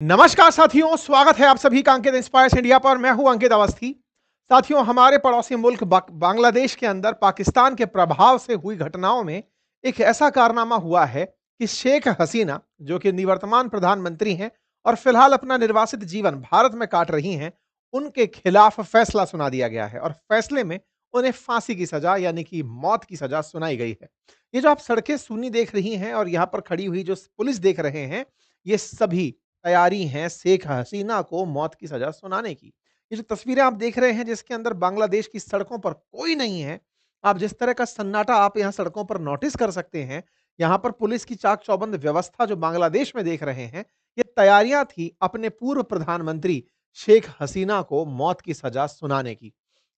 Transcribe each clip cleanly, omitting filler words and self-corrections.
नमस्कार साथियों, स्वागत है आप सभी का अंकित इंस्पायर्स इंडिया पर। मैं हूं अंकित अवस्थी। साथियों, हमारे पड़ोसी मुल्क बांग्लादेश के अंदर पाकिस्तान के प्रभाव से हुई घटनाओं में एक ऐसा कारनामा हुआ है कि शेख हसीना, जो कि निवर्तमान प्रधानमंत्री हैं और फिलहाल अपना निर्वासित जीवन भारत में काट रही हैं, उनके खिलाफ फैसला सुना दिया गया है और फैसले में उन्हें फांसी की सजा यानी कि मौत की सजा सुनाई गई है। ये जो आप सड़कें सूनी देख रही हैं और यहां पर खड़ी हुई जो पुलिस देख रहे हैं, ये सभी तैयारी है शेख हसीना को मौत की सजा सुनाने की। ये जो तस्वीरें आप देख रहे हैं जिसके अंदर बांग्लादेश की सड़कों पर कोई नहीं है, आप जिस तरह का सन्नाटा आप यहाँ सड़कों पर नोटिस कर सकते हैं, यहाँ पर पुलिस की चाक-चौबंद व्यवस्था जो बांग्लादेश में देख रहे हैं, ये तैयारियां थी अपने पूर्व प्रधानमंत्री शेख हसीना को मौत की सजा सुनाने की।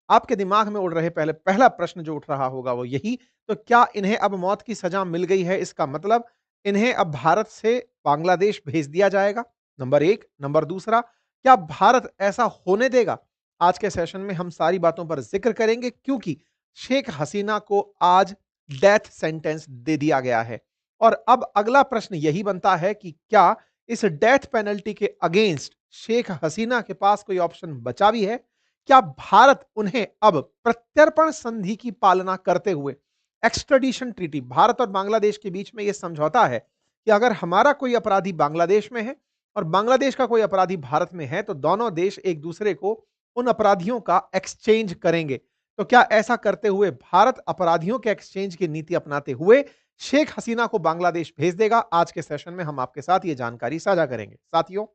आपके दिमाग में उड़ रहे पहले पहला प्रश्न जो उठ रहा होगा वो यही, तो क्या इन्हें अब मौत की सजा मिल गई है? इसका मतलब इन्हें अब भारत से बांग्लादेश भेज दिया जाएगा? नंबर 1। नंबर दूसरा, क्या भारत ऐसा होने देगा? आज के सेशन में हम सारी बातों पर ज़िक्र करेंगे क्योंकि शेख हसीना को आज डेथ सेंटेंस दे दिया गया है। और अब अगला प्रश्न यही बनता है कि क्या इस डेथ पेनल्टी के अगेंस्ट शेख हसीना के पास कोई ऑप्शन बचा भी है? क्या भारत उन्हें अब प्रत्यर्पण संधि की पालना करते हुए एक्स्ट्राडिशन ट्रीटी, भारत और बांग्लादेश के बीच में यह समझौता है कि अगर हमारा कोई अपराधी बांग्लादेश में है और बांग्लादेश का कोई अपराधी भारत में है तो दोनों देश एक दूसरे को उन अपराधियों का एक्सचेंज करेंगे। तो क्या ऐसा करते हुए भारत अपराधियों के एक्सचेंज की नीति अपनाते हुए शेख हसीना को बांग्लादेश भेज देगा? आज के सेशन में हम आपके साथ ये जानकारी साझा करेंगे। साथियों,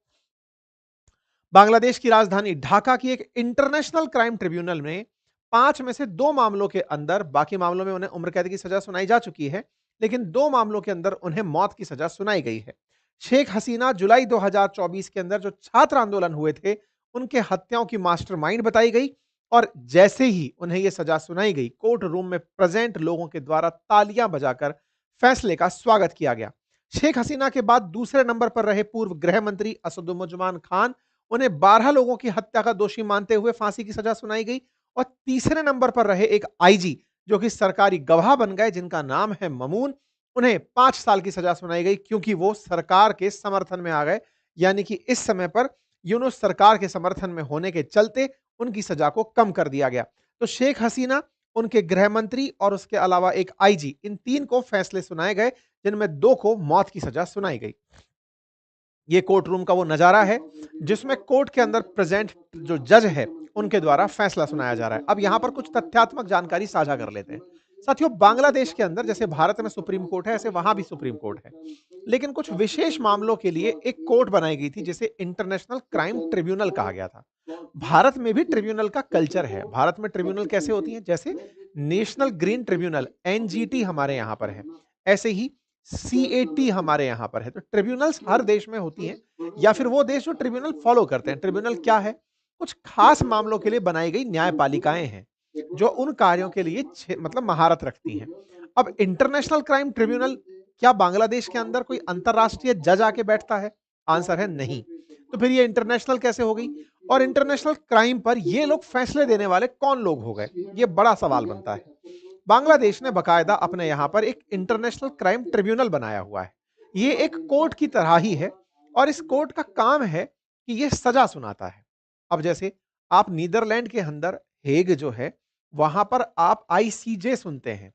बांग्लादेश की राजधानी ढाका की एक इंटरनेशनल क्राइम ट्रिब्यूनल में 5 में से 2 मामलों के अंदर, बाकी मामलों में उन्हें उम्र कैद की सजा सुनाई जा चुकी है, लेकिन 2 मामलों के अंदर उन्हें मौत की सजा सुनाई गई है। शेख हसीना जुलाई 2024 के अंदर जो छात्र आंदोलन हुए थे, उनके हत्याओं की मास्टरमाइंड बताई गई और जैसे ही उन्हें यह सजा सुनाई गई, कोर्ट रूम में प्रेजेंट लोगों के द्वारा तालियां बजाकर फैसले का स्वागत किया गया। शेख हसीना के बाद दूसरे नंबर पर रहे पूर्व गृह मंत्री असदुज्जमान खान, उन्हें 12 लोगों की हत्या का दोषी मानते हुए फांसी की सजा सुनाई गई और तीसरे नंबर पर रहे एक आईजी जो कि सरकारी गवाह बन गए, जिनका नाम है ममून, उन्हें 5 साल की सजा सुनाई गई क्योंकि वो सरकार के समर्थन में आ गए। यानी कि इस समय पर यूनुस सरकार के समर्थन में होने के चलते उनकी सजा को कम कर दिया गया। तो शेख हसीना, उनके गृह मंत्री और उसके अलावा एक आईजी, इन 3 को फैसले सुनाए गए, जिनमें 2 को मौत की सजा सुनाई गई। ये कोर्ट रूम का वो नजारा है जिसमें कोर्ट के अंदर प्रेजेंट जो जज है उनके द्वारा फैसला सुनाया जा रहा है। अब यहां पर कुछ तथ्यात्मक जानकारी साझा कर लेते हैं। साथियों, बांग्लादेश के अंदर जैसे भारत में सुप्रीम कोर्ट है, ऐसे वहां भी सुप्रीम कोर्ट है, लेकिन कुछ विशेष मामलों के लिए एक कोर्ट बनाई गई थी जिसे इंटरनेशनल क्राइम ट्रिब्यूनल कहा गया था। भारत में भी ट्रिब्यूनल का कल्चर है। भारत में ट्रिब्यूनल कैसे होती है? जैसे नेशनल ग्रीन ट्रिब्यूनल एनजीटी हमारे यहां पर है, ऐसे ही सीएटी हमारे यहां पर है। तो ट्रिब्यूनल्स हर देश में होती हैं या फिर वो देश जो ट्रिब्यूनल फॉलो करते हैं। ट्रिब्यूनल क्या है? कुछ खास मामलों के लिए बनाई गई न्यायपालिकाएं हैं जो उन कार्यों के लिए मतलब महारत रखती हैं। अब इंटरनेशनल क्राइम ट्रिब्यूनल, क्या बांग्लादेश के अंदर कोई अंतरराष्ट्रीय जज आके बैठता है? आंसर है नहीं। तो फिर ये इंटरनेशनल कैसे हो गई? और इंटरनेशनल क्राइम पर ये लोग फैसले देने वाले कौन लोग हो गए? ये बड़ा सवाल बनता है। बांग्लादेश ने बकायदा अपने यहां पर एक इंटरनेशनल क्राइम ट्रिब्यूनल बनाया हुआ है। ये एक कोर्ट की तरह ही है और इस कोर्ट का काम है कि ये सजा सुनाता है। अब जैसे आप नीदरलैंड के अंदर हेग जो है, वहां पर आप आईसीजे सुनते हैं,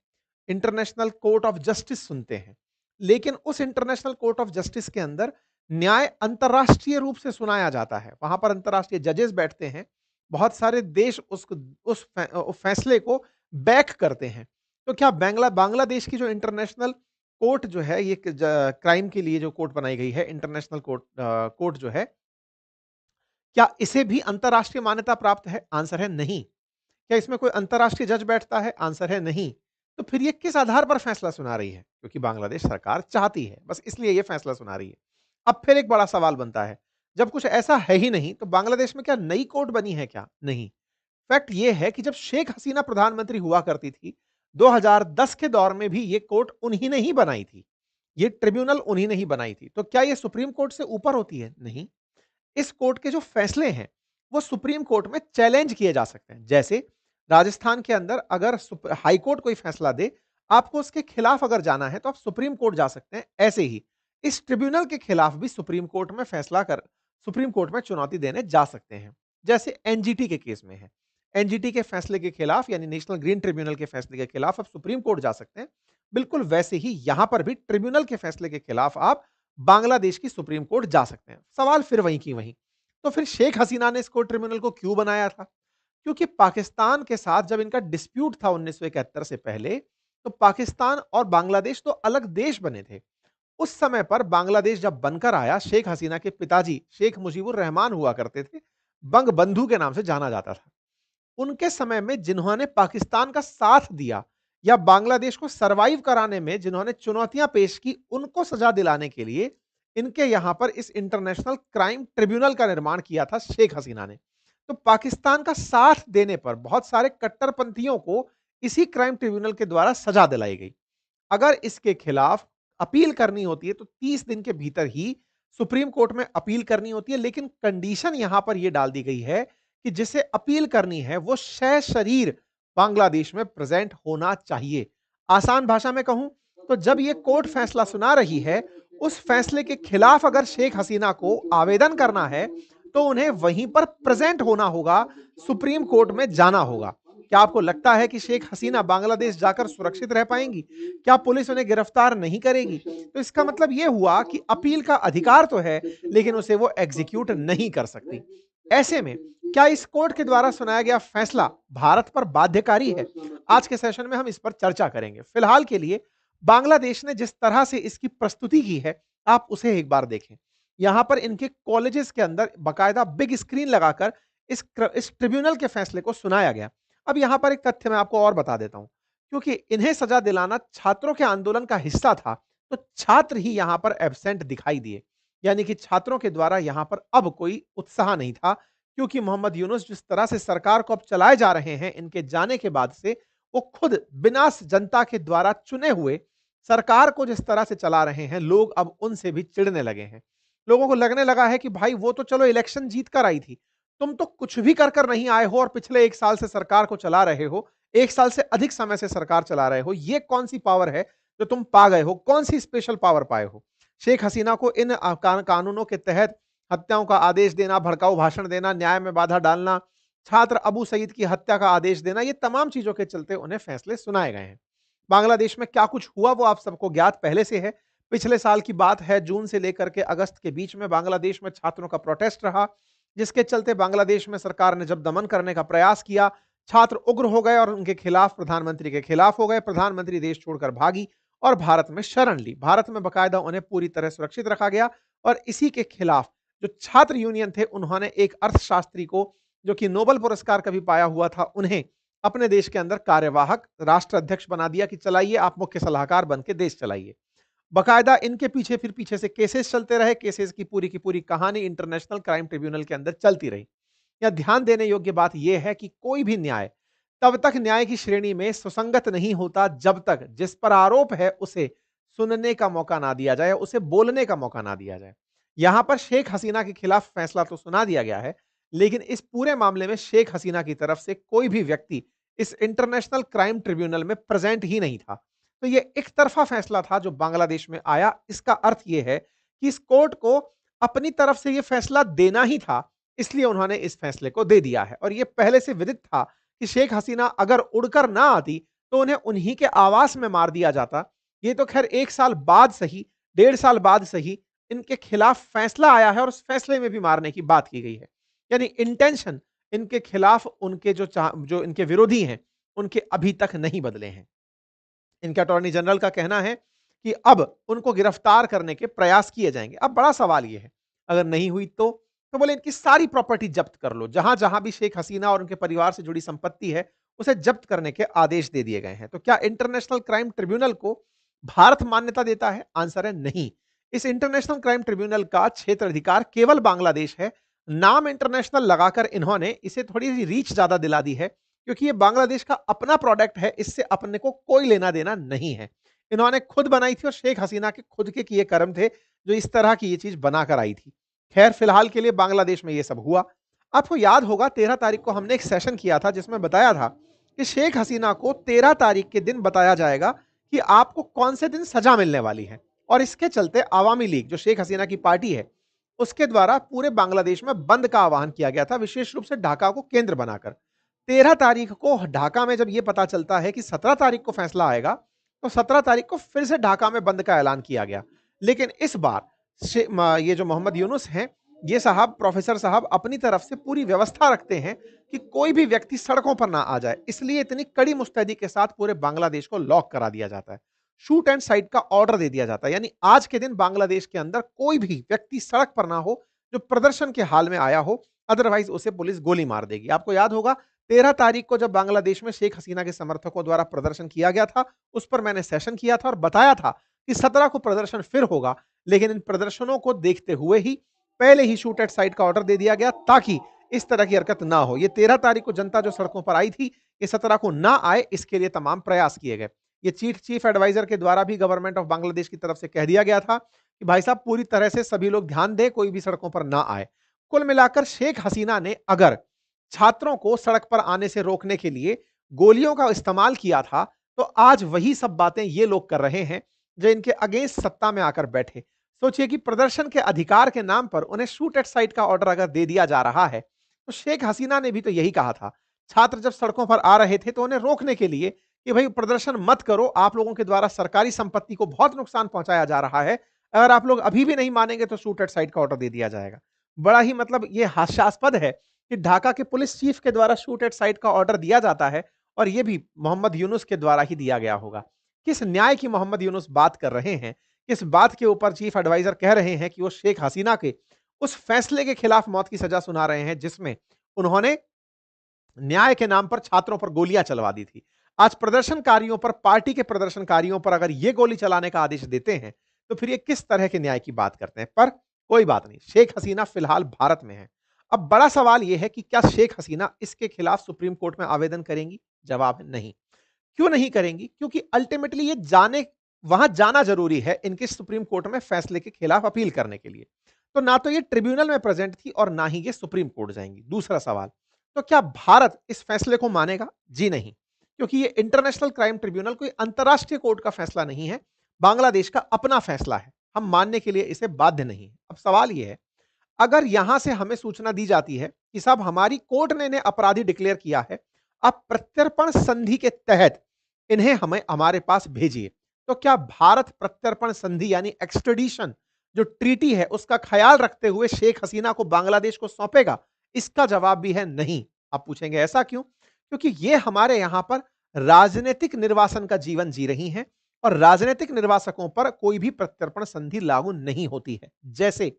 इंटरनेशनल कोर्ट ऑफ जस्टिस सुनते हैं, लेकिन उस इंटरनेशनल कोर्ट ऑफ जस्टिस के अंदर न्याय अंतरराष्ट्रीय रूप से सुनाया जाता है। वहां पर अंतरराष्ट्रीय जजेस बैठते हैं, बहुत सारे देश उस फैसले को बैक करते हैं। तो क्या बांग्लादेश की जो इंटरनेशनल कोर्ट जो है, ये क्राइम के लिए जो कोर्ट बनाई गई है, इंटरनेशनल कोर्ट जो है, क्या इसे भी अंतरराष्ट्रीय मान्यता प्राप्त है? आंसर है नहीं। क्या इसमें कोई अंतरराष्ट्रीय जज बैठता है? आंसर है नहीं। तो फिर ये किस आधार पर फैसला सुना रही है? क्योंकि बांग्लादेश सरकार चाहती है, बस इसलिए ये फैसला सुना रही है। अब फिर एक बड़ा सवाल बनता है, जब कुछ ऐसा है ही नहीं तो बांग्लादेश में क्या नई कोर्ट बनी है क्या? नहीं। फैक्ट ये है कि जब शेख हसीना प्रधानमंत्री हुआ करती थी, 2010 के दौर में भी ये कोर्ट उन्हीं ने ही बनाई थी। ये ट्रिब्यूनल उन्हीं ने ही बनाई थी। तो क्या ये सुप्रीम कोर्ट से ऊपर होती है? नहीं। इस कोर्ट के जो फैसले हैं, वो सुप्रीम कोर्ट में चैलेंज किए जा सकते हैं। जैसे राजस्थान के अंदर अगर हाई कोर्ट कोई फैसला दे, आपको उसके खिलाफ अगर जाना है तो आप सुप्रीम कोर्ट जा सकते हैं। ऐसे ही इस ट्रिब्यूनल के खिलाफ भी सुप्रीम कोर्ट में फैसला कर सुप्रीम कोर्ट में चुनौती देने जा सकते हैं, जैसे एनजीटी के केस में है। एनजीटी के फैसले के खिलाफ यानी नेशनल ग्रीन ट्रिब्यूनल के फैसले के खिलाफ आप सुप्रीम कोर्ट जा सकते हैं। बिल्कुल वैसे ही यहां पर भी ट्रिब्यूनल के फैसले के खिलाफ आप बांग्लादेश की सुप्रीम कोर्ट जा सकते हैं। सवाल फिर वहीं की वहीं। तो फिर शेख हसीना ने इस कोर्ट ट्रिब्यूनल को क्यों बनाया था? क्योंकि पाकिस्तान के साथ जब इनका डिस्प्यूट था 1971 से पहले, तो पाकिस्तान और बांग्लादेश तो अलग देश बने थे। उस समय पर बांग्लादेश जब बनकर आया, शेख हसीना के पिताजी शेख मुजीबुर रहमान हुआ करते थे, बंग बंधु के नाम से जाना जाता था। उनके समय में जिन्होंने पाकिस्तान का साथ दिया या बांग्लादेश को सरवाइव कराने में जिन्होंने चुनौतियां पेश की, उनको सजा दिलाने के लिए इनके यहां पर इस इंटरनेशनल क्राइम ट्रिब्यूनल का निर्माण किया था शेख हसीना ने। तो पाकिस्तान का साथ देने पर बहुत सारे कट्टरपंथियों को इसी क्राइम ट्रिब्यूनल के द्वारा सजा दिलाई गई। अगर इसके खिलाफ अपील करनी होती है तो 30 दिन के भीतर ही सुप्रीम कोर्ट में अपील करनी होती है, लेकिन कंडीशन यहां पर यह डाल दी गई है कि जिसे अपील करनी है वो शरीर बांग्लादेश में प्रेजेंट होना चाहिए। आसान भाषा में कहूं तो जब यह कोर्ट फैसला सुना रही है, उस फैसले के खिलाफ अगर शेख हसीना को आवेदन करना है तो उन्हें वहीं पर प्रेजेंट होना होगा, सुप्रीम कोर्ट में जाना होगा। क्या आपको लगता है कि शेख हसीना बांग्लादेश जाकर सुरक्षित रह पाएंगी? क्या पुलिस उन्हें गिरफ्तार नहीं करेगी? तो इसका मतलब यह हुआ कि अपील का अधिकार तो है, लेकिन उसे वो एग्जीक्यूट नहीं कर सकती। ऐसे में क्या इस कोर्ट के द्वारा सुनाया गया फैसला भारत पर बाध्यकारी है? आज के सेशन में हम इस पर चर्चा करेंगे। फिलहाल के लिए बांग्लादेश ने जिस तरह से इसकी प्रस्तुति की है, आप उसे एक बार देखें। यहां पर इनके कॉलेजेस के अंदर बाकायदा बिग स्क्रीन लगाकर इस ट्रिब्यूनल के फैसले को सुनाया गया। अब यहां पर एक तथ्य मैं आपको और बता देता हूं, क्योंकि इन्हें सजा दिलाना छात्रों के आंदोलन का हिस्सा था, तो छात्र ही यहां पर एब्सेंट दिखाई दिए। यानी कि छात्रों के द्वारा यहां पर अब कोई उत्साह नहीं था, क्योंकि मोहम्मद यूनुस जिस तरह से सरकार को अब चलाए जा रहे हैं इनके जाने के बाद से, वो खुद बिना जनता के द्वारा चुने हुए सरकार को जिस तरह से चला रहे हैं, लोग अब उनसे भी चिढ़ने लगे हैं। लोगों को लगने लगा है कि भाई वो तो चलो इलेक्शन जीत कर आई थी, तुम तो कुछ भी कर कर नहीं आए हो और पिछले 1 साल से सरकार को चला रहे हो, 1 साल से अधिक समय से सरकार चला रहे हो। ये कौन सी पावर है जो तुम पा गए हो? कौन सी स्पेशल पावर पाए हो? शेख हसीना को इन कानूनों के तहत हत्याओं का आदेश देना, भड़काऊ भाषण देना, न्याय में बाधा डालना, छात्र अबू सईद की हत्या का आदेश देना, ये तमाम चीजों के चलते उन्हें फैसले सुनाए गए हैं। बांग्लादेश में क्या कुछ हुआ वो आप सबको ज्ञात पहले से है। पिछले साल की बात है, जून से लेकर के अगस्त के बीच में बांग्लादेश में छात्रों का प्रोटेस्ट रहा, जिसके चलते बांग्लादेश में सरकार ने जब दमन करने का प्रयास किया, छात्र उग्र हो गए और उनके खिलाफ प्रधानमंत्री के खिलाफ हो गए। प्रधानमंत्री देश छोड़कर भागी और भारत में शरण ली। भारत में बकायदा उन्हें पूरी तरह सुरक्षित रखा गया और इसी के खिलाफ जो छात्र यूनियन थे, उन्होंने एक अर्थशास्त्री को, जो कि नोबेल पुरस्कार कभी पाया हुआ था, उन्हें अपने देश के अंदर कार्यवाहक राष्ट्र अध्यक्ष बना दिया कि चलाइए, आप मुख्य सलाहकार बन के देश चलाइए। बकायदा इनके पीछे फिर पीछे से केसेस चलते रहे। केसेस की पूरी कहानी इंटरनेशनल क्राइम ट्रिब्यूनल के अंदर चलती रही। यह ध्यान देने योग्य बात यह है कि कोई भी न्याय तब तक न्याय की श्रेणी में सुसंगत नहीं होता जब तक जिस पर आरोप है उसे सुनने का मौका ना दिया जाए, उसे बोलने का मौका ना दिया जाए। यहां पर शेख हसीना के खिलाफ फैसला तो सुना दिया गया है, लेकिन इस पूरे मामले में शेख हसीना की तरफ से कोई भी व्यक्ति इस इंटरनेशनल क्राइम ट्रिब्यूनल में प्रेजेंट ही नहीं था। तो ये एक तरफा फैसला था जो बांग्लादेश में आया। इसका अर्थ यह है कि इस कोर्ट को अपनी तरफ से यह फैसला देना ही था, इसलिए उन्होंने इस फैसले को दे दिया है। और यह पहले से विदित था कि शेख हसीना अगर उड़कर ना आती तो उन्हें उन्हीं के आवास में मार दिया जाता। ये तो खैर 1 साल बाद सही, 1.5 साल बाद सही, इनके खिलाफ फैसला आया है और उस फैसले में भी मारने की बात की गई है। यानी इंटेंशन इनके खिलाफ उनके जो इनके विरोधी हैं, उनके अभी तक नहीं बदले हैं। इनके अटॉर्नी जनरल का कहना है कि अब उनको गिरफ्तार करने के प्रयास किए जाएंगे। अब बड़ा सवाल यह है, अगर नहीं हुई तो बोले इनकी सारी प्रॉपर्टी जब्त कर लो। जहां जहां भी शेख हसीना और उनके परिवार से जुड़ी संपत्ति है, उसे जब्त करने के आदेश दे दिए गए हैं। तो क्या इंटरनेशनल क्राइम ट्रिब्यूनल को भारत मान्यता देता है? आंसर है नहीं। इस इंटरनेशनल क्राइम ट्रिब्यूनल का क्षेत्र अधिकार केवल बांग्लादेश है। नाम इंटरनेशनल लगाकर इन्होंने इसे थोड़ी सी रीच ज्यादा दिला दी है, क्योंकि ये बांग्लादेश का अपना प्रोडक्ट है, इससे अपने को कोई लेना देना नहीं है। इन्होंने खुद बनाई थी और शेख हसीना के खुद के किए कर्म थे जो इस तरह की ये चीज बनाकर आई थी। खैर, फिलहाल के लिए बांग्लादेश में ये सब हुआ। आपको याद होगा 13 तारीख को हमने एक सेशन किया था जिसमें बताया था कि शेख हसीना को 13 तारीख के दिन बताया जाएगा कि आपको कौन से दिन सजा मिलने वाली है। और इसके चलते आवामी लीग, जो शेख हसीना की पार्टी है, उसके द्वारा पूरे बांग्लादेश में बंद का आह्वान किया गया था, विशेष रूप से ढाका को केंद्र बनाकर। 13 तारीख को ढाका में जब यह पता चलता है कि 17 तारीख को फैसला आएगा, तो 17 तारीख को फिर से ढाका में बंद का ऐलान किया गया। लेकिन इस बार ये जो मोहम्मद यूनुस हैं, ये साहब, प्रोफेसर साहब अपनी तरफ से पूरी व्यवस्था रखते हैं कि कोई भी व्यक्ति सड़कों पर ना आ जाए। इसलिए इतनी कड़ी मुस्तैदी के साथ पूरे बांग्लादेश को लॉक करा दिया जाता है। शूट एंड साइट का ऑर्डर दे दिया जाता है, यानी आज के दिन बांग्लादेश के अंदर कोई भी व्यक्ति सड़क पर ना हो जो प्रदर्शन के हाल में आया हो, अदरवाइज उसे पुलिस गोली मार देगी। आपको याद होगा 13 तारीख को जब बांग्लादेश में शेख हसीना के समर्थकों द्वारा प्रदर्शन किया गया था, उस पर मैंने सेशन किया था और बताया था कि 17 को प्रदर्शन फिर होगा, लेकिन इन प्रदर्शनों को देखते हुए ही पहले ही शूट एट साइट का ऑर्डर दे दिया गया ताकि इस तरह की हरकत ना हो। ये 13 तारीख को जनता जो सड़कों पर आई थी, ये 17 को ना आए, इसके लिए तमाम प्रयास किए गए। ये चीफ एडवाइजर के द्वारा भी गवर्नमेंट ऑफ बांग्लादेश की तरफ से कह दिया गया था कि भाई साहब पूरी तरह से सभी लोग ध्यान दें, कोई भी सड़कों पर ना आए। कुल मिलाकर शेख हसीना ने अगर छात्रों को सड़क पर आने से रोकने के लिए गोलियों का इस्तेमाल किया था, तो आज वही सब बातें ये लोग कर रहे हैं जो इनके अगेंस्ट सत्ता में आकर बैठे। सोचिए कि प्रदर्शन के अधिकार के नाम पर उन्हें शूट एट साइट का ऑर्डर अगर दे दिया जा रहा है, तो शेख हसीना ने भी तो यही कहा था। छात्र जब सड़कों पर आ रहे थे तो उन्हें रोकने के लिए कि भाई प्रदर्शन मत करो, आप लोगों के द्वारा सरकारी संपत्ति को बहुत नुकसान पहुंचाया जा रहा है, अगर आप लोग अभी भी नहीं मानेंगे तो शूट एट साइट का ऑर्डर दे दिया जाएगा। बड़ा ही मतलब ये हास्यास्पद है कि ढाका के पुलिस चीफ के द्वारा शूट एट साइट का ऑर्डर दिया जाता है और ये भी मोहम्मद यूनुस के द्वारा ही दिया गया होगा। किस न्याय की मोहम्मद यूनुस बात कर रहे हैं, किस बात के ऊपर चीफ एडवाइजर कह रहे हैं कि वो शेख हसीना के उस फैसले के खिलाफ मौत की सजा सुना रहे हैं जिसमें उन्होंने न्याय के नाम पर छात्रों पर गोलियां चलवा दी थी। आज प्रदर्शनकारियों पर, पार्टी के प्रदर्शनकारियों पर अगर ये गोली चलाने का आदेश देते हैं, तो फिर ये किस तरह के न्याय की बात करते हैं। पर कोई बात नहीं, शेख हसीना फिलहाल भारत में है। अब बड़ा सवाल यह है कि क्या शेख हसीना इसके खिलाफ सुप्रीम कोर्ट में आवेदन करेंगी? जवाब है नहीं। क्यों नहीं करेंगी? क्योंकि अल्टीमेटली ये वहां जाना जरूरी है इनके सुप्रीम कोर्ट में फैसले के खिलाफ अपील करने के लिए। तो ना तो ये ट्रिब्यूनल में प्रेजेंट थी और ना ही ये सुप्रीम कोर्ट जाएंगी। दूसरा सवाल, तो क्या भारत इस फैसले को मानेगा? जी नहीं, क्योंकि ये इंटरनेशनल क्राइम ट्रिब्यूनल कोई अंतरराष्ट्रीय कोर्ट का फैसला नहीं है, बांग्लादेश का अपना फैसला है। हम मानने के लिए इसे बाध्य नहीं है। अब सवाल यह है, अगर यहां से हमें सूचना दी जाती है कि साहब हमारी कोर्ट ने इन्हें अपराधी डिक्लेयर किया है, अब प्रत्यर्पण संधि के तहत इन्हें हमें हमारे पास भेजिए, तो क्या भारत प्रत्यर्पण संधि यानी एक्सट्रेडिशन जो ट्रीटी है उसका ख्याल रखते हुए शेख हसीना को बांग्लादेश को सौंपेगा? इसका जवाब भी है नहीं। आप पूछेंगे ऐसा क्यों? क्योंकि ये हमारे यहां पर राजनीतिक निर्वासन का जीवन जी रही हैं और राजनीतिक निर्वासकों पर कोई भी प्रत्यर्पण संधि लागू नहीं होती है। जैसे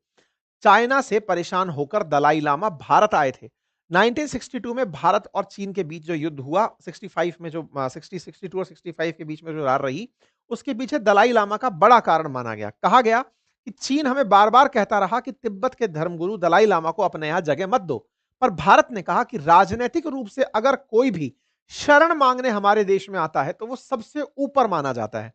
चाइना से परेशान होकर दलाई लामा भारत आए थे। 1962 में भारत और चीन के बीच जो युद्ध हुआ, 65 में जो 62 और 65 के बीच में जो लड़ाई रही, उसके पीछे दलाई लामा का बड़ा कारण माना गया। कहा गया कि चीन हमें बार-बार कहता रहा कि तिब्बत के धर्मगुरु दलाई लामा को अपने यहां जगह मत दो, पर भारत ने कहा कि राजनीतिक रूप से अगर कोई भी शरण मांगने हमारे देश में आता है तो वो सबसे ऊपर माना जाता है।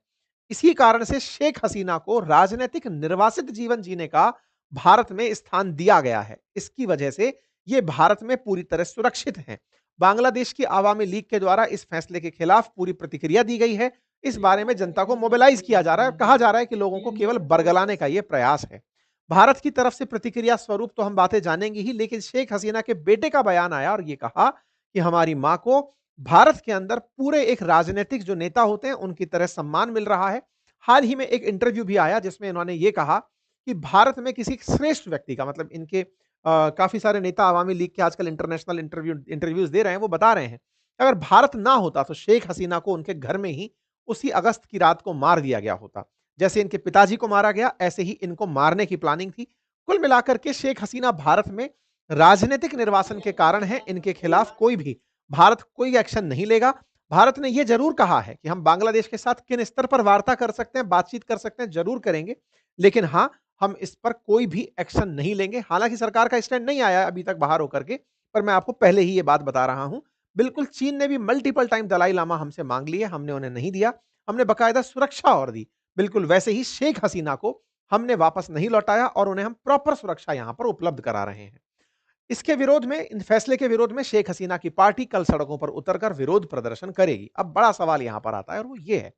इसी कारण से शेख हसीना को राजनीतिक निर्वासित जीवन जीने का भारत में स्थान दिया गया है। इसकी वजह से ये भारत में पूरी तरह सुरक्षित हैं। बांग्लादेश की आवामी लीग के द्वारा इस फैसले के खिलाफ पूरी प्रतिक्रिया दी गई है। इस बारे में जनता को मोबिलाइज किया जा रहा है और कहा जा रहा है कि लोगों को केवल बरगलाने का यह प्रयास है। भारत की तरफ से प्रतिक्रिया स्वरूप तो हम बातें जानेंगे ही, लेकिन शेख हसीना के बेटे का बयान आया और ये कहा कि हमारी मां को भारत के अंदर पूरे एक राजनीतिक जो नेता होते हैं उनकी तरह सम्मान मिल रहा है। हाल ही में एक इंटरव्यू भी आया जिसमें इन्होंने ये कहा कि भारत में किसी श्रेष्ठ व्यक्ति का, मतलब इनके काफी सारे नेता आवामी लीग के आजकल इंटरनेशनल इंटरव्यूज दे रहे हैं, वो बता रहे हैं अगर भारत ना होता तो शेख हसीना को उनके घर में ही उसी अगस्त की रात को मार दिया गया होता। जैसे इनके पिताजी को मारा गया, ऐसे ही इनको मारने की प्लानिंग थी। कुल मिलाकर के शेख हसीना भारत में राजनीतिक निर्वासन के कारण है, इनके खिलाफ कोई भी भारत कोई एक्शन नहीं लेगा। भारत ने यह जरूर कहा है कि हम बांग्लादेश के साथ किन स्तर पर वार्ता कर सकते हैं, बातचीत कर सकते हैं, जरूर करेंगे, लेकिन हां, हम इस पर कोई भी एक्शन नहीं लेंगे। हालांकि सरकार का स्टैंड नहीं आया अभी तक बाहर होकर के, पर मैं आपको पहले ही ये बात बता रहा हूं। बिल्कुल चीन ने भी मल्टीपल टाइम दलाई लामा हमसे मांग लिए, हमने उन्हें नहीं दिया, हमने बकायदा सुरक्षा और दी। बिल्कुल वैसे ही शेख हसीना को हमने वापस नहीं लौटाया और उन्हें हम प्रॉपर सुरक्षा यहां पर उपलब्ध करा रहे हैं। इसके विरोध में, इन फैसले के विरोध में शेख हसीना की पार्टी कल सड़कों पर उतरकर विरोध प्रदर्शन करेगी। अब बड़ा सवाल यहां पर आता है और वो ये है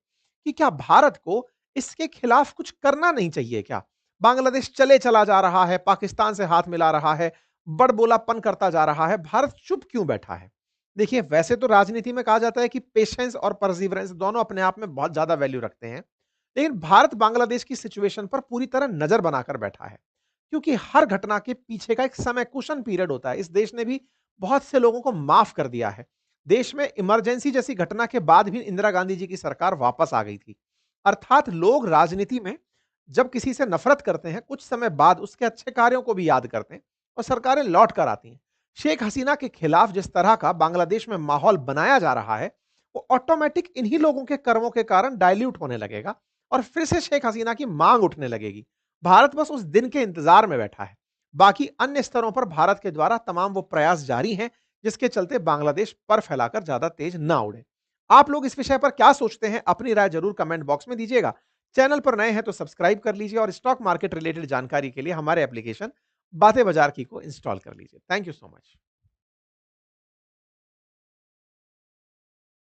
कि क्या भारत को इसके खिलाफ कुछ करना नहीं चाहिए क्या? बांग्लादेश चले चला जा रहा है, पाकिस्तान से हाथ मिला रहा है, बड़बोलापन करता जा रहा है, भारत चुप क्यों बैठा है? देखिए, वैसे तो राजनीति में कहा जाता है कि पेशेंस और परसिवरेंस दोनों अपने आप में बहुत ज्यादा वैल्यू रखते हैं। लेकिन भारत बांग्लादेश की सिचुएशन पर पूरी तरह नजर बनाकर बैठा है, क्योंकि हर घटना के पीछे का एक समय कुशन पीरियड होता है। इस देश ने भी बहुत से लोगों को माफ कर दिया है। देश में इमरजेंसी जैसी घटना के बाद भी इंदिरा गांधी जी की सरकार वापस आ गई थी। अर्थात लोग राजनीति में जब किसी से नफरत करते हैं, कुछ समय बाद उसके अच्छे कार्यों को भी याद करते हैं और सरकारें लौट कर आती हैं। शेख हसीना के खिलाफ जिस तरह का बांग्लादेश में माहौल बनाया जा रहा है, वो ऑटोमेटिक इन्हीं लोगों के कर्मों के कारण डाइल्यूट होने लगेगा और फिर से शेख हसीना की मांग उठने लगेगी। भारत बस उस दिन के इंतजार में बैठा है। बाकी अन्य स्तरों पर भारत के द्वारा तमाम वो प्रयास जारी हैं, जिसके चलते बांग्लादेश पर फैलाकर ज्यादा तेज ना उड़े। आप लोग इस विषय पर क्या सोचते हैं? अपनी राय जरूर कमेंट बॉक्स में दीजिएगा। चैनल पर नए हैं तो सब्सक्राइब कर लीजिए और स्टॉक मार्केट रिलेटेड जानकारी के लिए हमारे एप्लीकेशन बातें बाजार की को इंस्टॉल कर लीजिए। Thank you so much.